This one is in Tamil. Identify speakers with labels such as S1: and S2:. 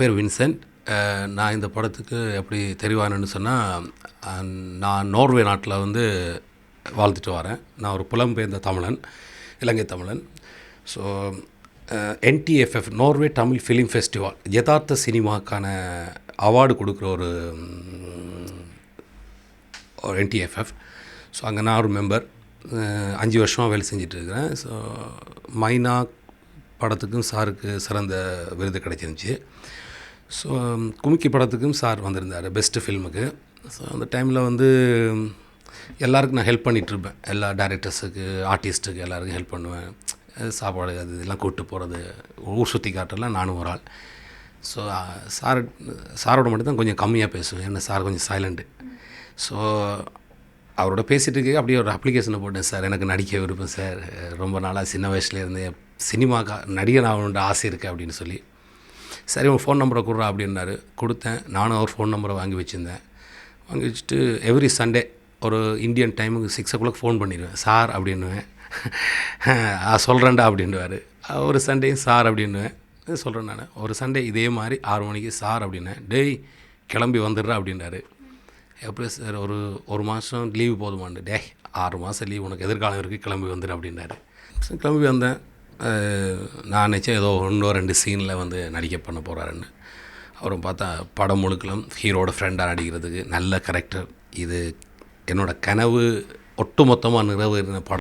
S1: பேர் வின்சென்ட். நான் இந்த படத்துக்கு எப்படி தெரிவானேன்னு சொன்னால், நான் நோர்வே நாட்டில் வந்து வாழ்ந்துட்டு வரேன். நான் ஒரு புலம்பெயர்ந்த தமிழன், இலங்கை தமிழன். So NTFF Norway Tamil film festival யதார்த்த சினிமாக்கான அவார்டு கொடுக்குற ஒரு NTFF. ஸோ அங்கே நான் ஒரு மெம்பர். 5 வருஷமாக வேலை செஞ்சிட்ருக்கிறேன். ஸோ மைனா படத்துக்கும் சாருக்கு சிறந்த விருது கிடைச்சிருந்துச்சி. ஸோ கும்கி படத்துக்கும் சார் வந்திருந்தார் பெஸ்ட்டு ஃபில்முக்கு. ஸோ அந்த டைமில் வந்து எல்லாருக்கும் நான் ஹெல்ப் பண்ணிகிட்ருப்பேன். எல்லா டைரக்டர்ஸுக்கு, ஆர்டிஸ்ட்டுக்கு எல்லாருக்கும் ஹெல்ப் பண்ணுவேன். சாப்பாடு அது இதெல்லாம் கூப்பிட்டு போகிறது, ஊர் சுற்றி காட்டுறதுலாம் நானும் ஒரு ஆள். ஸோ சாரோட மட்டும் தான் கொஞ்சம் கம்மியாக பேசுவேன். ஏன்னா சார் கொஞ்சம் சைலண்ட்டு. ஸோ அவரோட பேசிகிட்டு இருக்க அப்படியே ஒரு அப்ளிகேஷனை போட்டேன். சார் எனக்கு நடிக்க விருப்பம் சார், ரொம்ப நாளாக சின்ன வயசுலேருந்து சினிமாக்கா நடிகன் ஆகணுன்ற ஆசை இருக்குது அப்படின்னு சொல்லி. சரி உங்கள் ஃபோன் நம்பரை கொடுறா அப்படின்னாரு. கொடுத்தேன். நானும் அவர் ஃபோன் நம்பரை வாங்கி வச்சுருந்தேன். வாங்கி வச்சுட்டு எவ்ரி சண்டே ஒரு இந்தியன் டைமுக்கு 6 o'clock ஃபோன் பண்ணிடுவேன். சார் அப்படின்னுவேன். சொல்கிறேன்டா அப்படின்வார். ஒரு சண்டேயும் சார் அப்படின்னுவேன். சொல்கிறேன் நான். ஒரு சண்டே இதே மாதிரி 6 மணிக்கு சார் அப்படின்னேன். டேய் கிளம்பி வந்துடுறா அப்படின்றாரு. எப்படி சார் ஒரு மாதம் லீவு போதுமான்னு. 6 மாதம் லீவ் உனக்கு எதிர்காலம் இருக்குது, கிளம்பி வந்துடு அப்படின்னாரு. கிளம்பி வந்தேன். நான் நினச்சேன் ஏதோ 1-2 சீனில் வந்து நடிக்க பண்ண போகிறாருன்னு. அப்புறம் பார்த்தா படம் முழுக்கலாம் ஹீரோட ஃப்ரெண்டாக நடிக்கிறதுக்கு நல்ல கேரக்டர். இது என்னோடய கனவு ஒட்டு மொத்தமாக நிறைவேறின படம்.